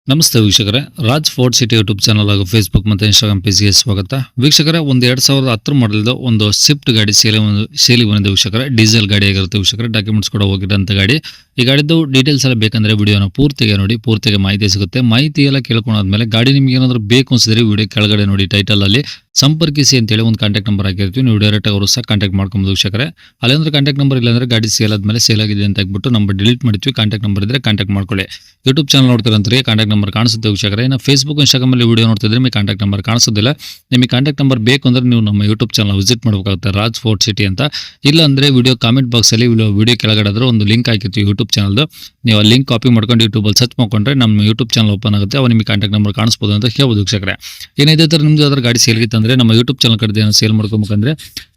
ನಮಸ್ತೆ ವೀಕ್ಷಕರೇ, Raj fort city YouTube channel ಹಾಗೂ ಫೇಸ್ಬುಕ್ ಮತ್ತು ಇನ್ಸ್ಟಾಗ್ರಾಮ್ ಪೇಜ್ಗೆ ಸ್ವಾಗತ. ವೀಕ್ಷಕರೇ, ಒಂದು 2010 ಮಾಡಲ್ದು ಒಂದು ಸ್ವಿಫ್ಟ್ ಗಾಡಿ ಸೇಲಿ ಬಂದಿದೆ ವೀಕ್ಷಕರೇ. ಡೀಸೆಲ್ ಗಾಡಿ ಆಗಿರುತ್ತೆ ವೀಕ್ಷಕರೇ. ಡಾಕ್ಯುಮೆಂಟ್ಸ್ ಕೂಡ ಹೋಗಿರೋಂಥ ಗಾಡಿ. ಈ ಗಾಡಿದು ಡೀಟೇಲ್ಸ್ ಎಲ್ಲ ಬೇಕಂದ್ರೆ ವಿಡಿಯೋನ ಪೂರ್ತಿಗೆ ನೋಡಿ, ಪೂರ್ತಿಗೆ ಮಾಹಿತಿ ಸಿಗುತ್ತೆ. ಮಾಹಿತಿ ಎಲ್ಲ ಕೇಳ್ಕೊಂಡಾದ್ಮೇಲೆ ಗಾಡಿ ನಿಮ್ಗೆ ಏನಾದರೂ ಬೇಕು ಅನ್ಸಿದ್ರೆ ವಿಡಿಯೋ ಕೆಳಗಡೆ ನೋಡಿ ಟೈಟಲ್ ಅಲ್ಲಿ ಸಂಪರ್ಕಿಸಿ ಅಂತೇಳಿ ಒಂದು ಕಾಂಟ್ಯಾಕ್ಟ್ ನಂಬರ್ ಹಾಕಿರ್ತೀವಿ. ನೀವು ಡೈರೆಕ್ಟ್ ಅವರು ಸಹ ಕಾಂಟ್ಯಾಕ್ಟ್ ಮಾಡ್ಕೊಬೋದು ವೀಕ್ಷಕರೇ. ಅಲ್ಲಂದ್ರೆ ಕಾಂಟ್ಯಾಕ್ಟ್ ನಂಬರ್ ಇಲ್ಲಾಂದ್ರೆ ಗಾಡಿ ಸೇಲ್ ಆದ್ಮೇಲೆ ಸೇಲ್ ಆಗಿದೆ ಅಂತ ಹಾಕ್ಬಿಟ್ಟು ನಂಬರ್ ಡಿಲೀಟ್ ಮಾಡ್ತೀವಿ. ಕಾಂಟ್ಯಾಕ್ಟ್ ನಂಬರ್ ಇದ್ರೆ ಕಾಂಟ್ಯಾಕ್ಟ್ ಮಾಡ್ಕೊಳ್ಳಿ. ಯೂಟ್ಯೂಬ್ ಚಾನಲ್ ನೋಡ್ತಿರಂದ್ರೆ ಕಾಂಟ್ಯಾಕ್ಟ್ ನಂಬರ್ ಕಾಣಿಸುತ್ತೆ ವೀಕ್ಷಕರೇ. ಇನ್ನು ಫೇಸ್ಬುಕ್ ಇನ್ಸ್ಟಾಗ್ರಾಮ್ ಅಲ್ಲಿ ವಿಡಿಯೋ ನೋಡ್ತಿದ್ರೆ ನಿಮಗೆ ಕಾಂಟ್ಯಾಕ್ಟ್ ನಂಬರ್ ಕಾಣಿಸೋದಿಲ್ಲ. ನಿಮಗೆ ಕಾಂಟ್ಯಾಕ್ಟ್ ನಂಬರ್ ಬೇಕು ಅಂದ್ರೆ ನೀವು ನಮ್ಮ ಯೂಟ್ಯೂಬ್ ಚಾನಲ್ ವಿಸಿಟ್ ಮಾಡಬೇಕಾಗುತ್ತೆ, ರಾಜ್ ಫೋರ್ಟ್ ಸಿಟಿ ಅಂತ. ಇಲ್ಲ ಅಂದ್ರೆ ವಿಡಿಯೋ ಕಾಮೆಂಟ್ ಬಾಕ್ಸ್ ಅಲ್ಲಿ ವಿಡಿಯೋ ಕೆಳಗಡೆ ಒಂದು ಲಿಂಕ್ ಹಾಕಿರ್ತೀವಿ ಯೂಟ್ಯೂಬ್ ಚಾನಲ್ದು. ನೀವು ಆ ಲಿಂಕ್ ಕಾಪಿ ಮಾಡ್ಕೊಂಡು ಯೂಟ್ಯೂಬಲ್ಲಿ ಸರ್ಚ್ ಮಾಡ್ಕೊಂಡ್ರೆ ನಮ್ಮ ಯೂಟ್ಯೂಬ್ ಚಾನಲ್ ಓಪನ್ ಆಗುತ್ತೆ. ಅವಾಗ ನಿಮಗೆ ಕಾಂಟ್ಯಾಕ್ಟ್ ನಂಬರ್ ಕಾಣಿಸ್ಬೋದು ಅಂತ ಹೇಳ್ಬೋದು ವೀಕ್ಷಕರೇ. ಏನಿದೆ ಥರ ನಿಮ್ದು ಯಾವ್ದಾದ್ರು ಗಾಡಿ ಸೇಲ್ಗಿತ್ತಂದ್ರೆ ನಮ್ಮ ಯೂಟ್ಯೂಬ್ ಚಾನಲ್ ಕಡೆ ಸೇಲ್ ಮಾಡ್ಕೊಬೇಕಂದ್ರೆ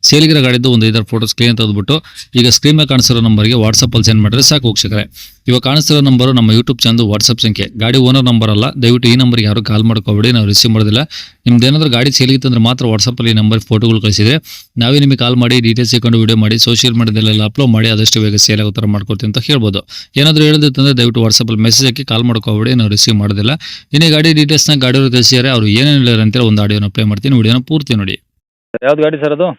ಸೇಲ್ಗಿರೋ ಗಾಡಿದ್ದು ಒಂದು 5 ಫೋಟೋಸ್ ಕ್ಲಿಯರ್ ತೆಗೆದುಬಿಟ್ಟು ಈಗ ಸ್ಕ್ರೀನ್ ಮೇಲೆ ಕಾಣಿಸಿರೋ ನಂಬರ್ಗೆ ವಾಟ್ಸಪ್ಪಲ್ಲಿ ಸೆಂಡ್ ಮಾಡಿದ್ರೆ ಸಾಕು ವೀಕ್ಷಕರೇ. ಇವಾಗ ಕಾಣಿಸ್ತಿರೋ ನಂಬರು ನಮ್ಮ ಯೂಟ್ಯೂಬ್ ಚಾನಲ್ ವಾಟ್ಸಪ್ ಸಂಖ್ಯೆ. ಗಾಡಿ ಓನರ್ ನಂಬರ್ ಅಲ್ಲ, ದಯವಿಟ್ಟು ಈ ನಂಬರ್ಗೆ ಯಾರು ಕಾಲ್ ಮಾಡ್ಕೋಬೇಡಿ, ನಾವು ರಿಸೀವ್ ಮಾಡೋದಿಲ್ಲ. ನಿಮ್ದು ಏನಾದರೂ ಗಾಡಿ ಸೇಲ್ಗಿತ್ತಂದ್ರೆ ಮಾತ್ರ ವಾಟ್ಸಪ್ಪಲ್ಲಿ ಈ ನಂಬರ್ ಫೋಟೋಗಳು ಕಳಿಸಿದ್ರೆ ನಾವೇ ನಿಮಗೆ ಕಾಲ್ ಮಾಡಿ ಡೀಟೇಲ್ಸ್ ಇಟ್ಕೊಂಡು ವಿಡಿಯೋ ಮಾಡಿ ಸೋಷಿಯಲ್ ಮೀಡಿಯಾದಲ್ಲೆಲ್ಲ ಅಪ್ಲೋಡ್ ಮಾಡಿ ಆದಷ್ಟು ಬೇಗ ಸೇಲ್ ಆಗೋ ಥರ ಮಾಡ್ಕೊಡ್ತೀವಿ ಅಂತ ಹೇಳ್ಬೋದು. ಏನಾದರೂ ಹೇಳಿದ್ರೆ ದಯವಿಟ್ಟು ವಾಟ್ಸಪ್ಪಲ್ಲಿ ಮೆಸೇಜ್ ಹಾಕಿ ಕಾಲ್ ಮಾಡ್ಕೋಬೇಡಿ, ನಾವು ರಿಸೀವ್ ಮಾಡೋದಿಲ್ಲ. ಇನ್ನೇ ಗಾಡಿ ಡೀಟೇಲ್ಸ್ನ ಗಾಡಿಯವರು ತಿಳಿಸಿದರೆ ಅವರು ಏನೇನು ಹೇಳಿದ್ರು ಅಂತೇಳಿ ಒಂದು ಆಡಿಯೋನ ಪ್ಲೇ ಮಾಡ್ತೀನಿ, ವಿಡಿಯೋನ ಪೂರ್ತಿ ನೋಡಿ. ಯಾವ್ದು ಗಾಡಿ ಸರ್ ಅದು?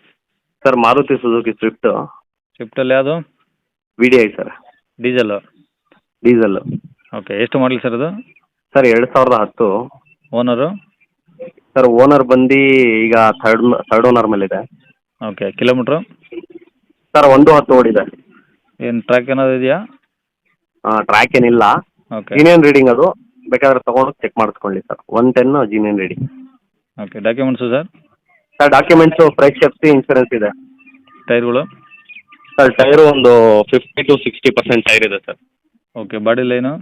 ಸರ್ ಮಾರುತಿ ಸುಜುಕಿ ಸ್ವಿಫ್ಟಲ್ಲಿ ಯಾವುದು? VDI sir. Diesel? Diesel. Okay, ಎಷ್ಟು ಮಾಡಲಿ ಸರ್ ಅದು? ಸರ್ 2010. ಓನರು? ಸರ್ ಓನರ್ ಬಂದು ಈಗ ಥರ್ಡ್ ಓನರ್ ಮೇಲಿದೆ. Okay, kilometre? ಸರ್ 110 ಓಡಿದೆ. ಏನು ಟ್ರ್ಯಾಕ್ ಏನಾದ್ರು ಇದೆಯಾ? ಟ್ರ್ಯಾಕ್ ಏನಿಲ್ಲ. ಓಕೆ. ಜೀನಿಯನ್ ರೀಡಿಂಗ್ ಅದು, ಬೇಕಾದ್ರೆ ತೊಗೊಂಡು ಚೆಕ್ ಮಾಡಿಸ್ಕೊಳ್ಳಿ sir. 110 ಜೀನಿಯನ್ reading. Okay, documents sir? Sir documents fresh FC insurance ಇದೆ. ಟೈರ್ಗಳು? ಸರ್ ಟೈರು ಒಂದು 50 to 60% ಟೈರ್ ಇದೆ sir. Okay, body line?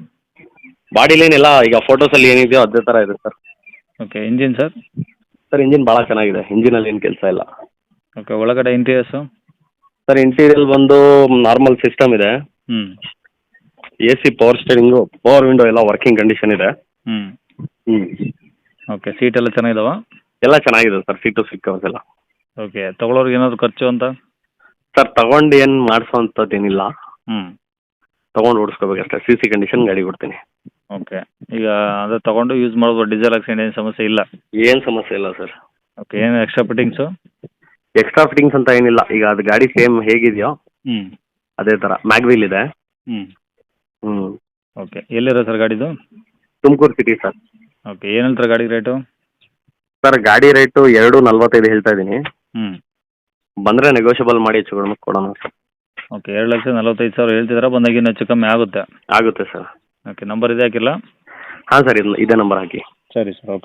Body line ಎಲ್ಲ ಈಗ ಫೋಟೋಸಲ್ಲಿ ಏನಿದೆಯೋ ಅದೇ ಥರ ಇದೆ sir. Okay, engine sir? Sir engine ಭಾಳ ಚೆನ್ನಾಗಿದೆ, ಇಂಜಿನಲ್ಲಿ ಏನು ಕೆಲಸ ಇಲ್ಲ. ಓಕೆ, ಒಳಗಡೆ ಇಂಟೀರಿಯರ್ಸು? ಸರ್ ಇಂಟೀರಿಯಲ್ ಬಂದು ನಾರ್ಮಲ್ ಸಿಸ್ಟಮ್ ಇದೆ. ಹ್ಞೂ. AC, power steering, power window ಎಲ್ಲ ವರ್ಕಿಂಗ್ ಕಂಡೀಷನ್ ಇದೆ. ಹ್ಞೂ. ಓಕೆ, ಸೀಟ್ ಎಲ್ಲ ಚೆನ್ನಾಗಿದಾವ? ಎಲ್ಲ ಚೆನ್ನಾಗಿದೆ ಸರ್, ಸೀಟು ಸಿಕ್ಕವಸ್ ಎಲ್ಲ. ಓಕೆ, ತೊಗೊಳೋರ್ಗೆ ಏನಾದ್ರು ಖರ್ಚು ಅಂತ? ಸರ್ ತಗೊಂಡು ಏನು ಮಾಡಿಸೋವಂಥದ್ದು ಏನಿಲ್ಲ, ಹ್ಞೂ. ತೊಗೊಂಡು ಓಡಿಸ್ಕೋಬೇಕಷ್ಟೇ. CC ಕಂಡೀಷನ್ ಗಾಡಿ ಕೊಡ್ತೀನಿ. ಓಕೆ, ಈಗ ಅದು ತೊಗೊಂಡು ಯೂಸ್ ಮಾಡ್ಬೋದು, ಡೀಸೆಲ್ ಆಕ್ಸಿಡೆಂಟ್ ಏನು ಸಮಸ್ಯೆ ಇಲ್ಲ? ಏನು ಸಮಸ್ಯೆ ಇಲ್ಲ ಸರ್. ಓಕೆ, ಏನು ಎಕ್ಸ್ಟ್ರಾ ಫಿಟ್ಟಿಂಗ್ಸು? ಎಕ್ಸ್ಟ್ರಾ ಫಿಟ್ಟಿಂಗ್ಸ್ ಅಂತ ಏನಿಲ್ಲ, ಈಗ ಅದು ಗಾಡಿ ಸೇಮ್ ಹೇಗಿದೆಯೋ ಹ್ಞೂ ಅದೇ ಥರ. ಮ್ಯಾಗ್ವೀಲ್ ಇದೆ. ಹ್ಞೂ. ಹ್ಞೂ. ಓಕೆ, ಎಲ್ಲಿರೋ ಸರ್ ಗಾಡಿದು? Tumakuru city sir. ಓಕೆ, ಏನು ಹೇಳ್ತಾರೆ ಗಾಡಿ ರೇಟು? ಸರ್ ಗಾಡಿ ರೇಟು 2.45 ಹೇಳ್ತಾ ಇದ್ದೀನಿ. ಹ್ಞೂ. ಬಂದರೆ ನೆಗೋಷಿಯಬಲ್ ಮಾಡಿ ಹೆಚ್ಚು ಕಡಿಮೆ ಕೊಡೋಣ ಸರ್. ಓಕೆ, 2,45,000 ಹೇಳ್ತಿದ್ದೀರಾ, ಬಂದಾಗ ಇನ್ನೂ ಹೆಚ್ಚು ಕಮ್ಮಿ ಆಗುತ್ತೆ? ಆಗುತ್ತೆ ಸರ್. ಓಕೆ, ನಂಬರ್ ಇದೆ ಹಾಕಿಲ್ಲ? ಹಾಂ ಸರ್, ಇದೇ ನಂಬರ್ ಹಾಕಿ. ಸರಿ ಸರ್, ಓಕೆ.